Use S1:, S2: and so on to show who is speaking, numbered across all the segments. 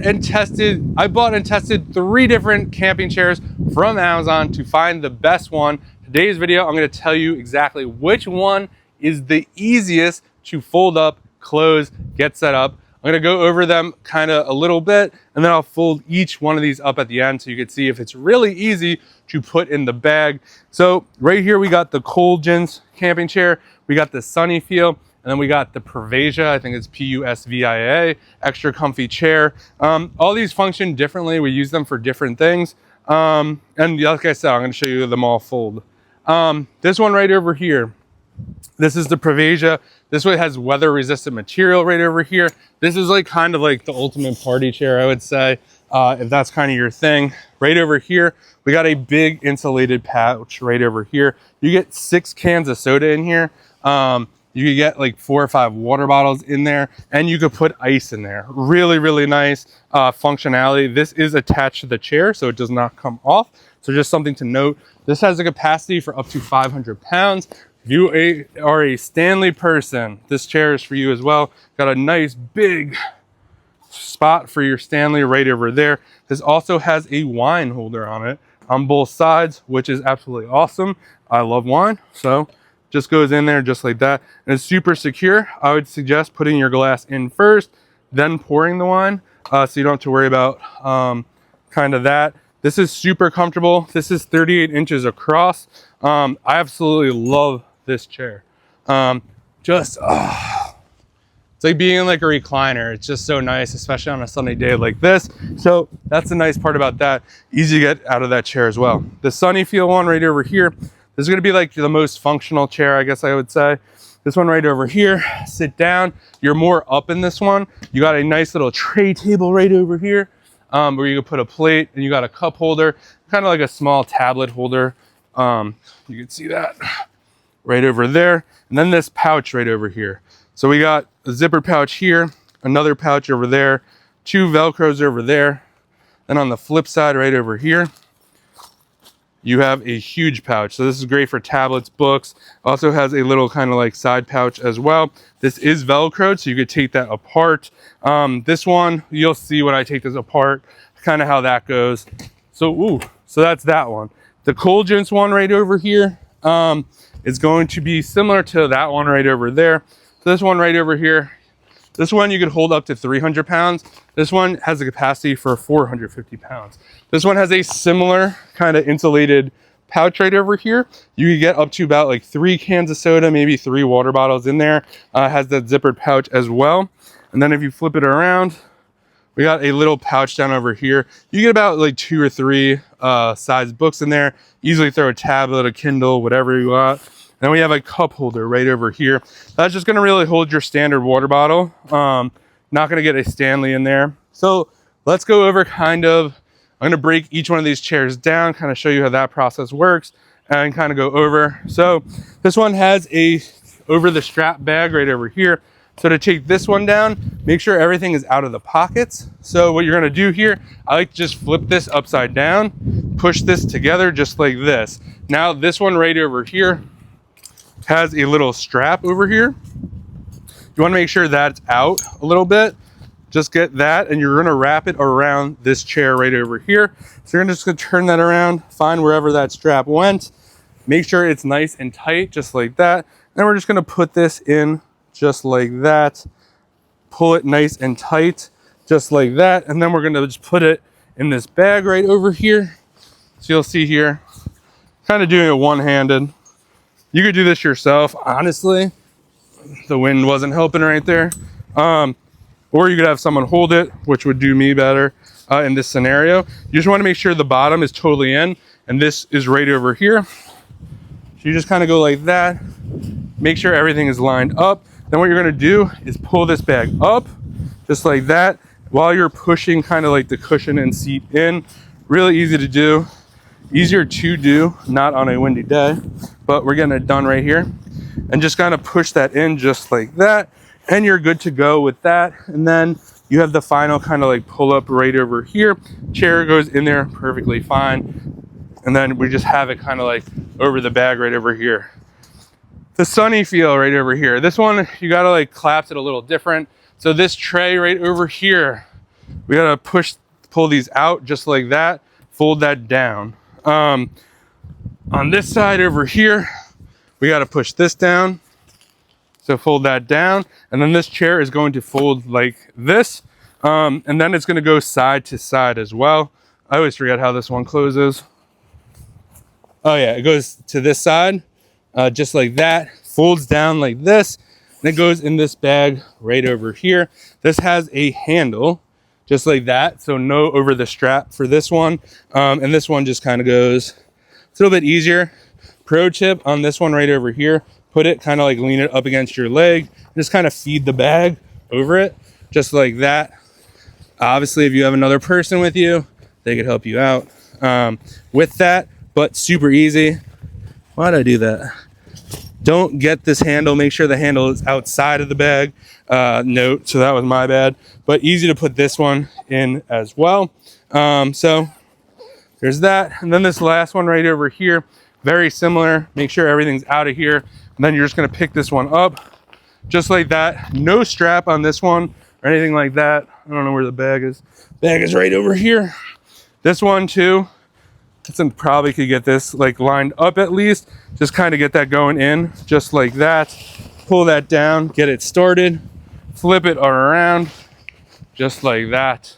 S1: I bought and tested 3 different camping chairs from Amazon to find the best one. Today's video, I'm going to tell you exactly which one is the easiest to fold up, close, get set up. I'm going to go over them kind of a little bit, and then I'll fold each one of these up at the end so you can see if it's really easy to put in the bag. So right here we got the Colgins camping chair, we got the Sunnyfeel, and then we got the Pruvia, I think it's P-U-S-V-I-A, extra comfy chair. All these function differently. We use them for different things. And like I said, I'm going to show you them all fold. This one right over here, this is the Pruvia. This one has weather resistant material right over here. This is like kind of like the ultimate party chair, I would say, if that's kind of your thing. Right over here, we got a big insulated pouch right over here. You get 6 cans of soda in here. You could get like 4 or 5 water bottles in there, and you could put ice in there. Really, really nice functionality. This is attached to the chair, so it does not come off. So just something to note. This has a capacity for up to 500 pounds. If you are a Stanley person, this chair is for you as well. Got a nice big spot for your Stanley right over there. This also has a wine holder on it on both sides, which is absolutely awesome. I love wine, so just goes in there just like that. And it's super secure. I would suggest putting your glass in first, then pouring the wine, so you don't have to worry about kind of that. This is super comfortable. This is 38 inches across. I absolutely love this chair. It's like being in like a recliner. It's just so nice, especially on a sunny day like this. So that's the nice part about that. Easy to get out of that chair as well. The Sunnyfeel one right over here, this is going to be like the most functional chair, I guess I would say. This one right over here, sit down. You're more up in this one. You got a nice little tray table right over here, where you can put a plate, and you got a cup holder, kind of like a small tablet holder. You can see that right over there. And then this pouch right over here. So we got a zipper pouch here, another pouch over there, 2 Velcros over there. Then on the flip side right over here, you have a huge pouch. So this is great for tablets, books. Also has a little kind of like side pouch as well. This is Velcroed, so you could take that apart. This one, you'll see when I take this apart, kind of how that goes. So that's that one. The Colgins one right over here is going to be similar to that one right over there. So this one right over here, this one you could hold up to 300 pounds. This one has a capacity for 450 pounds. This one has a similar kind of insulated pouch right over here. You could get up to about like 3 cans of soda, maybe 3 water bottles in there. Has that zippered pouch as well. And then if you flip it around, we got a little pouch down over here. You get about like 2 or 3 size books in there. Easily throw a tablet, a Kindle, whatever you want. Then we have a cup holder right over here. That's just gonna really hold your standard water bottle. Not gonna get a Stanley in there. So let's go over I'm gonna break each one of these chairs down, kind of show you how that process works, and kind of go over. So this one has a over the strap bag right over here. So to take this one down, make sure everything is out of the pockets. So what you're gonna do here, I like to just flip this upside down, push this together just like this. Now this one right over here has a little strap over here. You want to make sure that's out a little bit. Just get that, and you're going to wrap it around this chair right over here. So you're just going to turn that around, find wherever that strap went, make sure it's nice and tight, just like that. Then we're just going to put this in just like that, pull it nice and tight, just like that. And then we're going to just put it in this bag right over here. So you'll see here, kind of doing it one-handed. You could do this yourself, honestly. The wind wasn't helping right there. Or you could have someone hold it, which would do me better in this scenario. You just want to make sure the bottom is totally in, and this is right over here. So you just kind of go like that. Make sure everything is lined up. Then what you're going to do is pull this bag up, just like that, while you're pushing kind of like the cushion and seat in. Really easy to do. Easier to do, not on a windy day, but we're getting it done right here. And just kind of push that in just like that, and you're good to go with that. And then you have the final kind of like pull up right over here. Chair goes in there perfectly fine. And then we just have it kind of like over the bag right over here. The Sunnyfeel right over here. This one, you gotta like collapse it a little different. So this tray right over here we gotta pull these out just like that, fold that down. On this side over here, we gotta push this down. So fold that down, and then this chair is going to fold like this. And then it's gonna go side to side as well. I always forget how this one closes. Oh yeah, it goes to this side, just like that, folds down like this, and it goes in this bag right over here. This has a handle, just like that, so no over the strap for this one. And this one just kind of goes, it's a little bit easier. Pro tip on this one right over here, put it kind of like lean it up against your leg, just kind of feed the bag over it, just like that. Obviously, if you have another person with you, they could help you out with that, but super easy. Why did I do that? Don't get this handle. Make sure the handle is outside of the bag. Note, so that was my bad, but easy to put this one in as well. So there's that. And then this last one right over here, very similar. Make sure everything's out of here. And then you're just gonna pick this one up just like that. No strap on this one or anything like that. I don't know where the bag is. Bag is right over here. This one too, probably could get this like lined up at least. Just kind of get that going in just like that. Pull that down, get it started, flip it around just like that.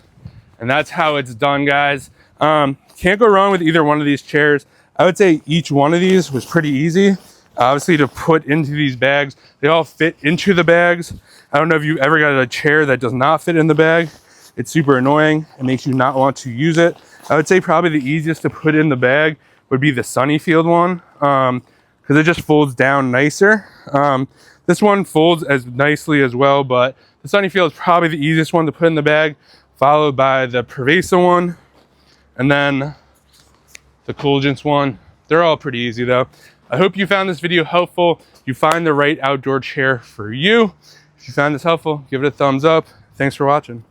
S1: And that's how it's done, guys. Can't go wrong with either one of these chairs. I would say each one of these was pretty easy, obviously, to put into these bags. They all fit into the bags. I don't know if you ever got a chair that does not fit in the bag. It's super annoying. It makes you not want to use it. I would say probably the easiest to put in the bag would be the Sunnyfield one, because it just folds down nicer. This one folds as nicely as well, but the Sunnyfield is probably the easiest one to put in the bag, followed by the Prevesa one, and then the Coolgence one. They're all pretty easy though. I hope you found this video helpful. You find the right outdoor chair for you. If you found this helpful, give it a thumbs up. Thanks for watching.